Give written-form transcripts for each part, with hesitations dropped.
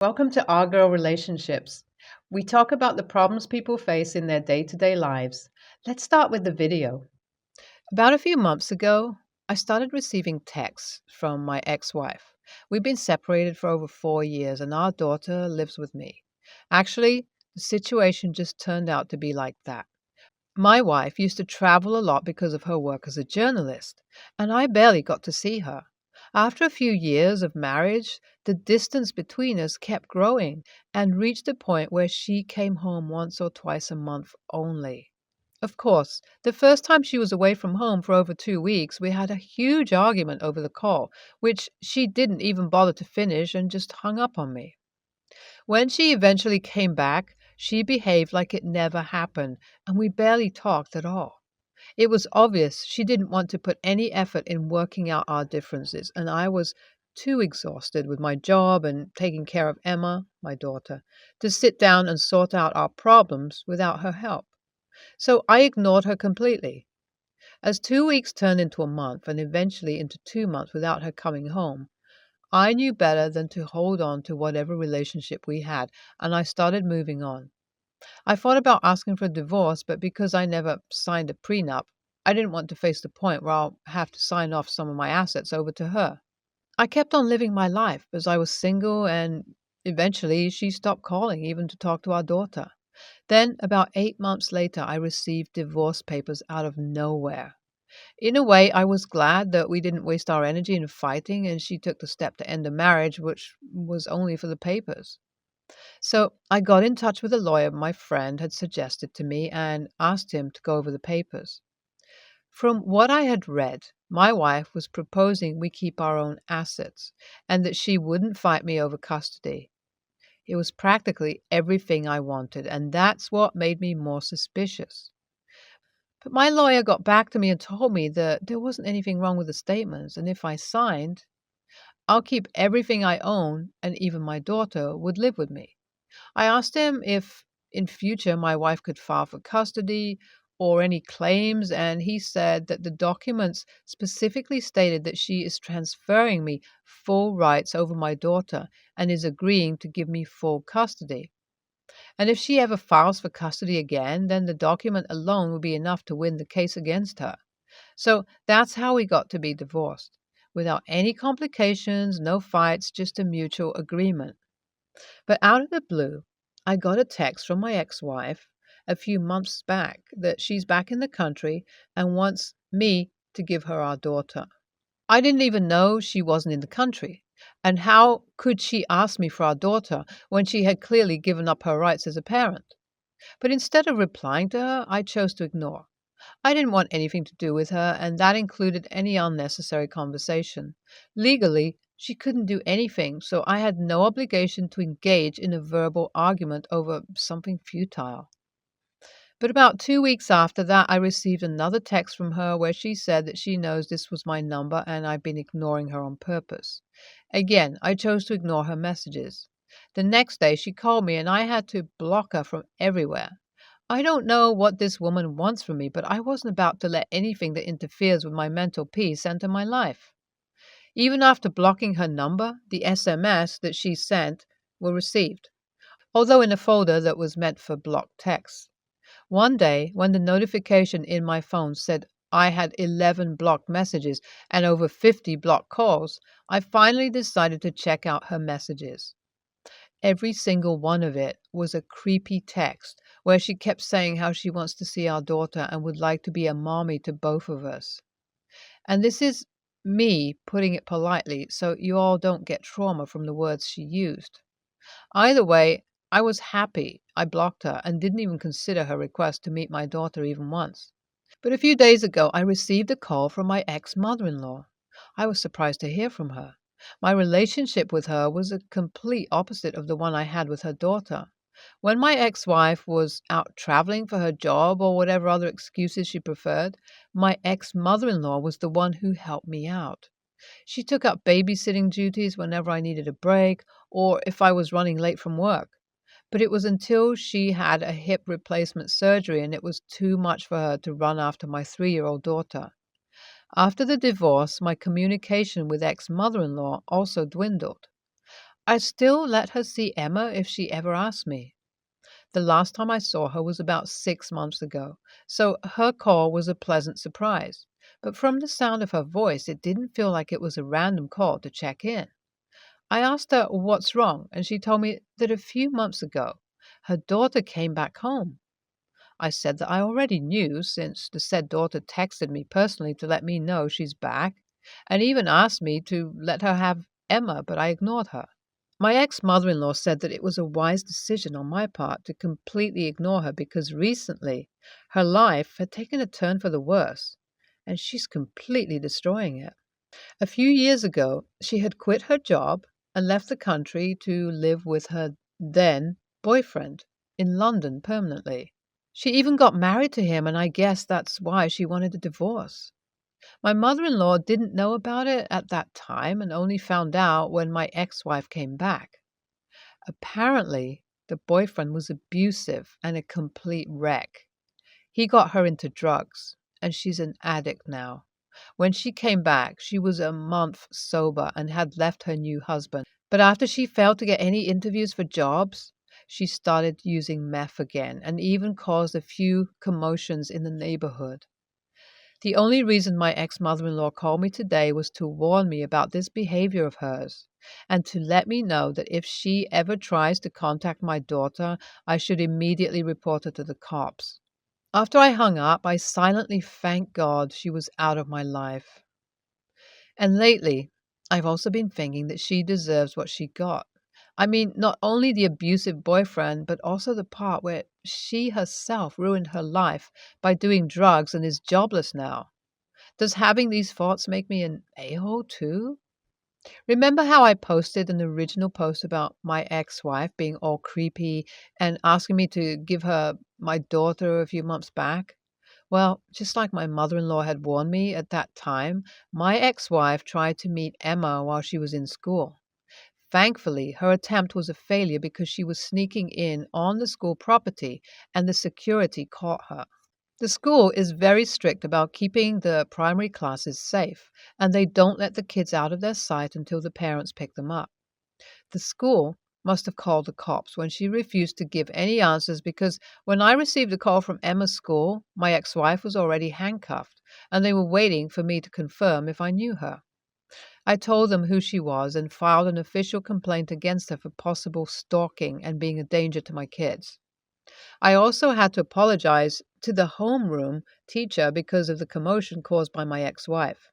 Welcome to Our Girl Relationships. We talk about the problems people face in their day to day lives. Let's start with the video. About a few months ago, I started receiving texts from my ex wife. We've been separated for over 4 years, and our daughter lives with me. Actually, the situation just turned out to be like that. My wife used to travel a lot because of her work as a journalist, and I barely got to see her. After a few years of marriage, the distance between us kept growing and reached a point where she came home once or twice a month only. Of course, the first time she was away from home for over 2 weeks, we had a huge argument over the call, which she didn't even bother to finish and just hung up on me. When she eventually came back, she behaved like it never happened, and we barely talked at all. It was obvious she didn't want to put any effort in working out our differences, and I was too exhausted with my job and taking care of Emma, my daughter, to sit down and sort out our problems without her help. So I ignored her completely. As 2 weeks turned into a month and eventually into 2 months without her coming home, I knew better than to hold on to whatever relationship we had, and I started moving on. I thought about asking for a divorce, but because I never signed a prenup, I didn't want to face the point where I'll have to sign off some of my assets over to her. I kept on living my life as I was single, and eventually she stopped calling even to talk to our daughter. Then, about 8 months later, I received divorce papers out of nowhere. In a way, I was glad that we didn't waste our energy in fighting and she took the step to end the marriage, which was only for the papers. So I got in touch with a lawyer my friend had suggested to me and asked him to go over the papers. From what I had read, my wife was proposing we keep our own assets and that she wouldn't fight me over custody. It was practically everything I wanted, and that's what made me more suspicious. But my lawyer got back to me and told me that there wasn't anything wrong with the statements, and if I signed, I'll keep everything I own, and even my daughter would live with me. I asked him if in future my wife could file for custody or any claims, and he said that the documents specifically stated that she is transferring me full rights over my daughter and is agreeing to give me full custody. And if she ever files for custody again, then the document alone would be enough to win the case against her. So that's how we got to be divorced. Without any complications, no fights, just a mutual agreement. But out of the blue, I got a text from my ex wife a few months back that she's back in the country and wants me to give her our daughter. I didn't even know she wasn't in the country. And how could she ask me for our daughter when she had clearly given up her rights as a parent? But instead of replying to her, I chose to ignore. I didn't want anything to do with her, and that included any unnecessary conversation. Legally, she couldn't do anything, so I had no obligation to engage in a verbal argument over something futile. But about 2 weeks after that, I received another text from her where she said that she knows this was my number and I've been ignoring her on purpose. Again, I chose to ignore her messages. The next day, she called me and I had to block her from everywhere. I don't know what this woman wants from me, but I wasn't about to let anything that interferes with my mental peace enter my life. Even after blocking her number, the SMS that she sent were received, although in a folder that was meant for blocked texts. One day, when the notification in my phone said I had 11 blocked messages and over 50 blocked calls, I finally decided to check out her messages. Every single one of it was a creepy text where she kept saying how she wants to see our daughter and would like to be a mommy to both of us. And this is me putting it politely so you all don't get trauma from the words she used. Either way, I was happy I blocked her and didn't even consider her request to meet my daughter even once. But a few days ago, I received a call from my ex-mother-in-law. I was surprised to hear from her. My relationship with her was a complete opposite of the one I had with her daughter. When my ex-wife was out traveling for her job or whatever other excuses she preferred, my ex-mother-in-law was the one who helped me out. She took up babysitting duties whenever I needed a break or if I was running late from work. But it was until she had a hip replacement surgery and it was too much for her to run after my 3-year-old daughter. After the divorce, my communication with ex-mother-in-law also dwindled. I still let her see Emma if she ever asked me. The last time I saw her was about 6 months ago, so her call was a pleasant surprise. But from the sound of her voice, it didn't feel like it was a random call to check in. I asked her what's wrong, and she told me that a few months ago, her daughter came back home. I said that I already knew, since the said daughter texted me personally to let me know she's back, and even asked me to let her have Emma, but I ignored her. My ex-mother-in-law said that it was a wise decision on my part to completely ignore her because recently her life had taken a turn for the worse, and she's completely destroying it. A few years ago, she had quit her job and left the country to live with her then boyfriend in London permanently. She even got married to him, and I guess that's why she wanted a divorce. My mother-in-law didn't know about it at that time and only found out when my ex-wife came back. Apparently, the boyfriend was abusive and a complete wreck. He got her into drugs, and she's an addict now. When she came back, she was a month sober and had left her new husband. But after she failed to get any interviews for jobs, she started using meth again and even caused a few commotions in the neighborhood. The only reason my ex-mother-in-law called me today was to warn me about this behavior of hers and to let me know that if she ever tries to contact my daughter, I should immediately report her to the cops. After I hung up, I silently thanked God she was out of my life. And lately, I've also been thinking that she deserves what she got. I mean, not only the abusive boyfriend, but also the part where she herself ruined her life by doing drugs and is jobless now. Does having these thoughts make me an a-hole too? Remember how I posted an original post about my ex-wife being all creepy and asking me to give her my daughter a few months back? Well, just like my mother-in-law had warned me at that time, my ex-wife tried to meet Emma while she was in school. Thankfully, her attempt was a failure because she was sneaking in on the school property and the security caught her. The school is very strict about keeping the primary classes safe, and they don't let the kids out of their sight until the parents pick them up. The school must have called the cops when she refused to give any answers because when I received a call from Emma's school, my ex-wife was already handcuffed, and they were waiting for me to confirm if I knew her. I told them who she was and filed an official complaint against her for possible stalking and being a danger to my kids. I also had to apologize to the homeroom teacher because of the commotion caused by my ex-wife.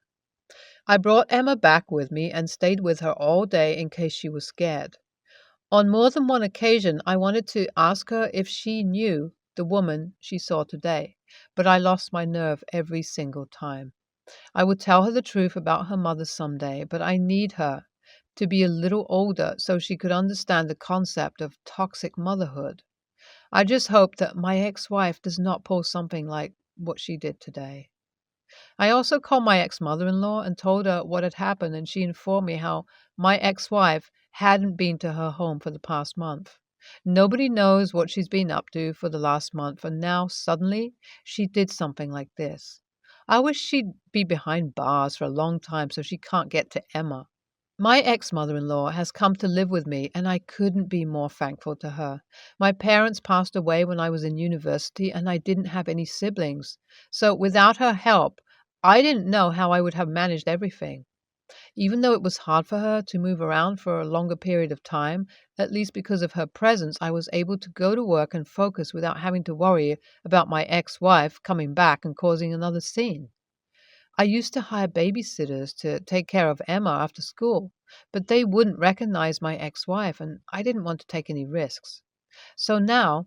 I brought Emma back with me and stayed with her all day in case she was scared. On more than one occasion, I wanted to ask her if she knew the woman she saw today, but I lost my nerve every single time. I would tell her the truth about her mother someday, but I need her to be a little older so she could understand the concept of toxic motherhood. I just hope that my ex-wife does not pull something like what she did today. I also called my ex-mother-in-law and told her what had happened, and she informed me how my ex-wife hadn't been to her home for the past month. Nobody knows what she's been up to for the last month, and now suddenly she did something like this. I wish she'd be behind bars for a long time so she can't get to Emma. My ex-mother-in-law has come to live with me, and I couldn't be more thankful to her. My parents passed away when I was in university, and I didn't have any siblings. So without her help, I didn't know how I would have managed everything. Even though it was hard for her to move around for a longer period of time, at least because of her presence, I was able to go to work and focus without having to worry about my ex-wife coming back and causing another scene. I used to hire babysitters to take care of Emma after school, but they wouldn't recognize my ex-wife, and I didn't want to take any risks. So now,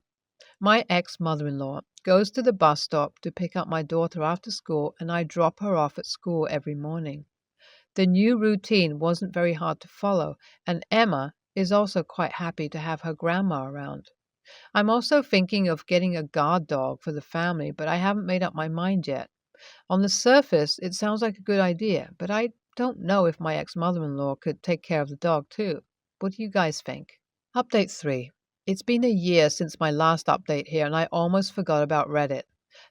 my ex-mother-in-law goes to the bus stop to pick up my daughter after school, and I drop her off at school every morning. The new routine wasn't very hard to follow, and Emma is also quite happy to have her grandma around. I'm also thinking of getting a guard dog for the family, but I haven't made up my mind yet. On the surface, it sounds like a good idea, but I don't know if my ex-mother-in-law could take care of the dog too. What do you guys think? Update 3. It's been a year since my last update here, and I almost forgot about Reddit.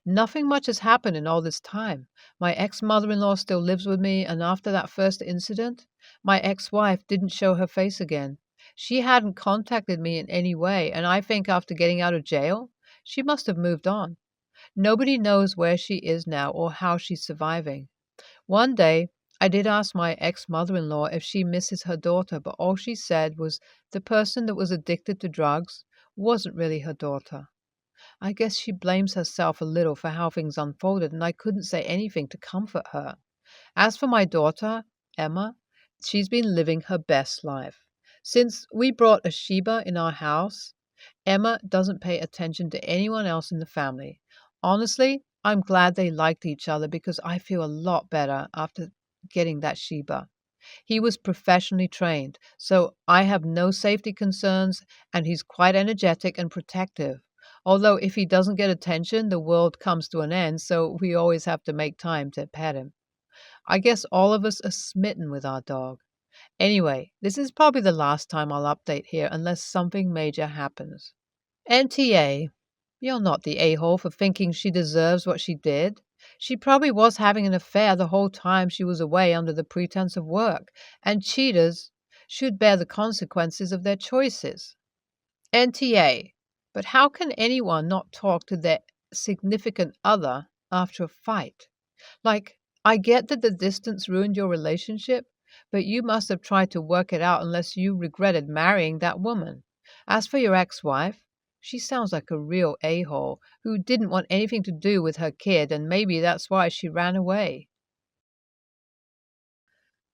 Nothing much has happened in all this time. My ex-mother-in-law still lives with me, and after that first incident, my ex-wife didn't show her face again. She hadn't contacted me in any way, and I think after getting out of jail, she must have moved on. Nobody knows where she is now or how she's surviving. One day, I did ask my ex-mother-in-law if she misses her daughter, but all she said was the person that was addicted to drugs wasn't really her daughter. I guess she blames herself a little for how things unfolded, and I couldn't say anything to comfort her. As for my daughter, Emma, she's been living her best life. Since we brought a Sheba in our house, Emma doesn't pay attention to anyone else in the family. Honestly, I'm glad they liked each other because I feel a lot better after getting that Sheba. He was professionally trained, so I have no safety concerns, and he's quite energetic and protective. Although if he doesn't get attention, the world comes to an end, so we always have to make time to pet him. I guess all of us are smitten with our dog. Anyway, this is probably the last time I'll update here unless something major happens. NTA, you're not the a-hole for thinking she deserves what she did. She probably was having an affair the whole time she was away under the pretense of work, and cheaters should bear the consequences of their choices. NTA, but how can anyone not talk to their significant other after a fight? Like, I get that the distance ruined your relationship, but you must have tried to work it out unless you regretted marrying that woman. As for your ex-wife, she sounds like a real a-hole who didn't want anything to do with her kid, and maybe that's why she ran away.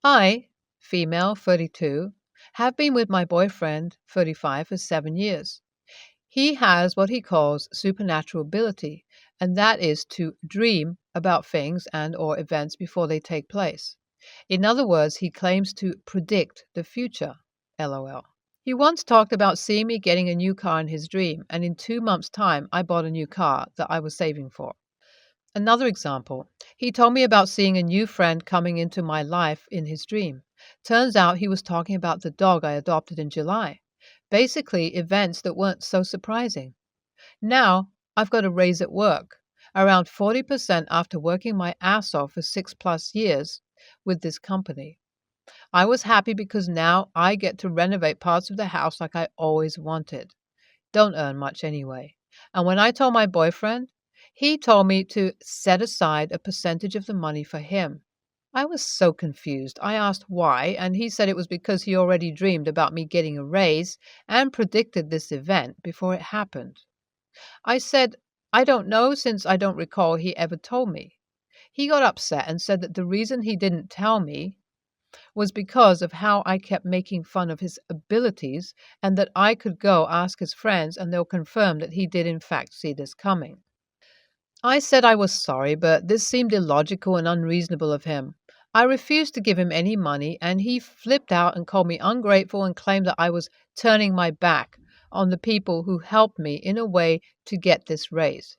I, female 32, have been with my boyfriend 35 for 7 years. He has what he calls supernatural ability, and that is to dream about things and or events before they take place. In other words, he claims to predict the future. LOL. He once talked about seeing me getting a new car in his dream, and in 2 months' time, I bought a new car that I was saving for. Another example, he told me about seeing a new friend coming into my life in his dream. Turns out he was talking about the dog I adopted in July. Basically, events that weren't so surprising. Now, I've got a raise at work, around 40% after working my ass off for 6+ years with this company. I was happy because now I get to renovate parts of the house like I always wanted. Don't earn much anyway. And when I told my boyfriend, he told me to set aside a percentage of the money for him. I was so confused. I asked why, and he said it was because he already dreamed about me getting a raise and predicted this event before it happened. I said, I don't know since I don't recall he ever told me. He got upset and said that the reason he didn't tell me was because of how I kept making fun of his abilities and that I could go ask his friends and they'll confirm that he did in fact see this coming. I said I was sorry, but this seemed illogical and unreasonable of him. I refused to give him any money, and he flipped out and called me ungrateful and claimed that I was turning my back on the people who helped me in a way to get this raise.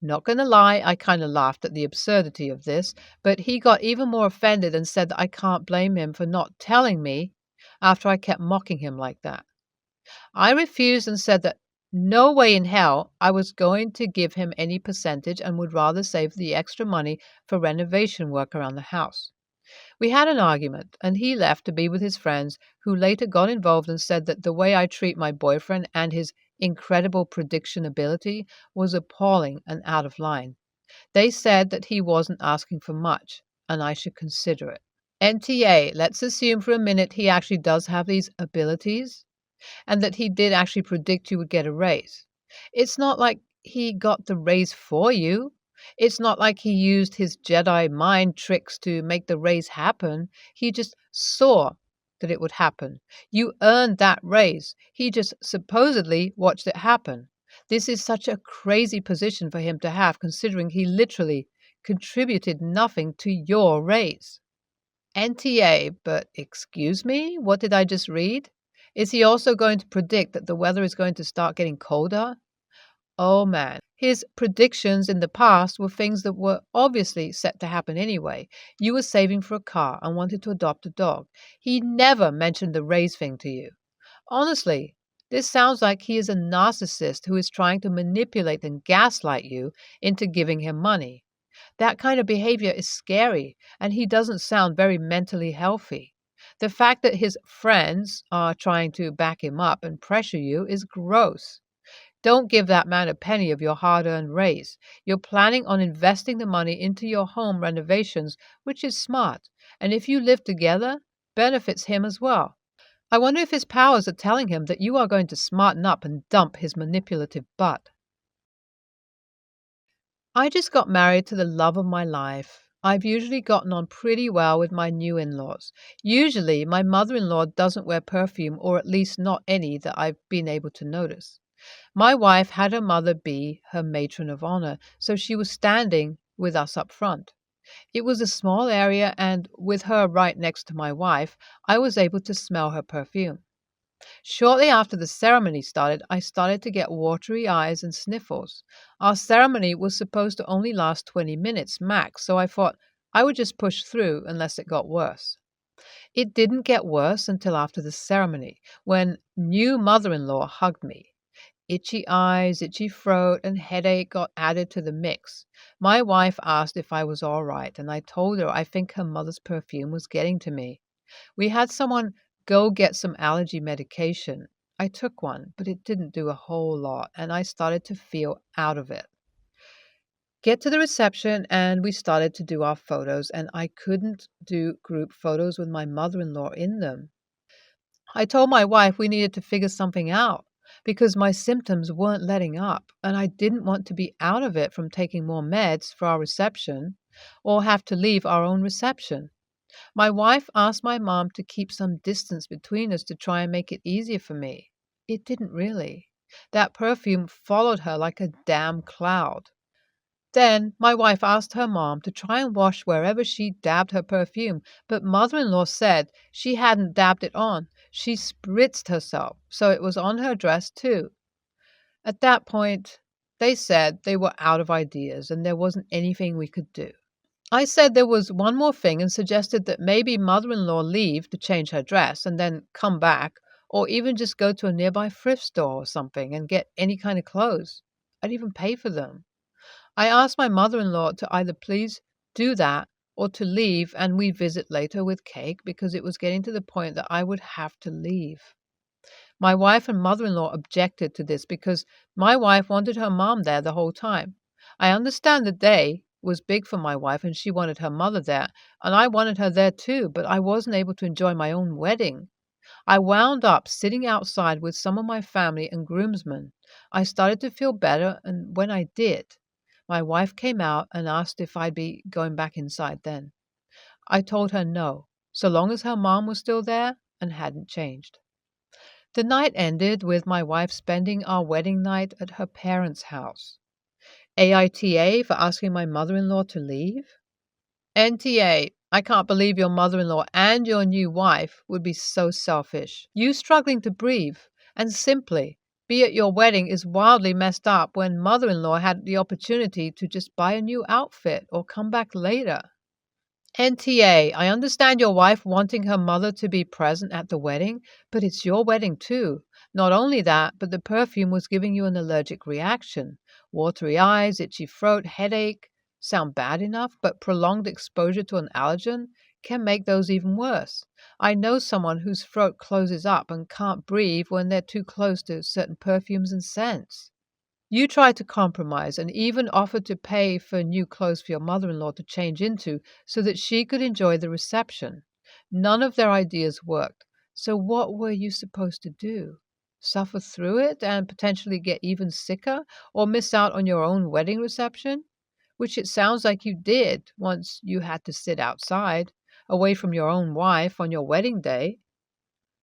Not gonna lie, I kind of laughed at the absurdity of this, but he got even more offended and said that I can't blame him for not telling me after I kept mocking him like that. I refused and said that no way in hell I was going to give him any percentage and would rather save the extra money for renovation work around the house. We had an argument, and he left to be with his friends, who later got involved and said that the way I treat my boyfriend and his incredible prediction ability was appalling and out of line. They said that he wasn't asking for much, and I should consider it. NTA, let's assume for a minute he actually does have these abilities and that he did actually predict you would get a raise. It's not like he got the raise for you. It's not like he used his Jedi mind tricks to make the raise happen. He just saw that it would happen. You earned that raise. He just supposedly watched it happen. This is such a crazy position for him to have, considering he literally contributed nothing to your raise. NTA, but excuse me, what did I just read? Is he also going to predict that the weather is going to start getting colder? Oh man, his predictions in the past were things that were obviously set to happen anyway. You were saving for a car and wanted to adopt a dog. He never mentioned the raise thing to you. Honestly, this sounds like he is a narcissist who is trying to manipulate and gaslight you into giving him money. That kind of behavior is scary, and he doesn't sound very mentally healthy. The fact that his friends are trying to back him up and pressure you is gross. Don't give that man a penny of your hard earned raise. You're planning on investing the money into your home renovations, which is smart. And if you live together, benefits him as well. I wonder if his powers are telling him that you are going to smarten up and dump his manipulative butt. I just got married to the love of my life. I've usually gotten on pretty well with my new in laws. Usually, my mother in law doesn't wear perfume, or at least not any that I've been able to notice. My wife had her mother be her matron of honor, so she was standing with us up front. It was a small area, and with her right next to my wife, I was able to smell her perfume. Shortly after the ceremony started, I started to get watery eyes and sniffles. Our ceremony was supposed to only last 20 minutes max, so I thought I would just push through unless it got worse. It didn't get worse until after the ceremony, when new mother-in-law hugged me. Itchy eyes, itchy throat, and headache got added to the mix. My wife asked if I was all right, and I told her I think her mother's perfume was getting to me. We had someone go get some allergy medication. I took one, but it didn't do a whole lot, and I started to feel out of it. Get to the reception, and we started to do our photos, and I couldn't do group photos with my mother-in-law in them. I told my wife we needed to figure something out because my symptoms weren't letting up, and I didn't want to be out of it from taking more meds for our reception or have to leave our own reception. My wife asked my mom to keep some distance between us to try and make it easier for me. It didn't really. That perfume followed her like a damn cloud. Then my wife asked her mom to try and wash wherever she dabbed her perfume, but mother-in-law said she hadn't dabbed it on. She spritzed herself, so it was on her dress too. At that point, they said they were out of ideas and there wasn't anything we could do. I said there was one more thing and suggested that maybe mother-in-law leave to change her dress and then come back, or even just go to a nearby thrift store or something and get any kind of clothes. I'd even pay for them. I asked my mother-in-law to either please do that or to leave and we'd visit later with cake because it was getting to the point that I would have to leave. My wife and mother-in-law objected to this because my wife wanted her mom there the whole time. I understand the day was big for my wife and she wanted her mother there, and I wanted her there too, but I wasn't able to enjoy my own wedding. I wound up sitting outside with some of my family and groomsmen. I started to feel better, and when I did, my wife came out and asked if I'd be going back inside then. I told her no, so long as her mom was still there and hadn't changed. The night ended with my wife spending our wedding night at her parents' house. AITA for asking my mother-in-law to leave? NTA, I can't believe your mother-in-law and your new wife would be so selfish. You struggling to breathe and simply be at your wedding is wildly messed up when mother-in-law had the opportunity to just buy a new outfit or come back later. NTA, I understand your wife wanting her mother to be present at the wedding, but it's your wedding too. Not only that, but the perfume was giving you an allergic reaction. Watery eyes, itchy throat, headache sound bad enough, but prolonged exposure to an allergen can make those even worse. I know someone whose throat closes up and can't breathe when they're too close to certain perfumes and scents. You tried to compromise and even offered to pay for new clothes for your mother-in-law to change into so that she could enjoy the reception. None of their ideas worked. So what were you supposed to do? Suffer through it and potentially get even sicker or miss out on your own wedding reception? Which it sounds like you did once you had to sit outside, away from your own wife on your wedding day.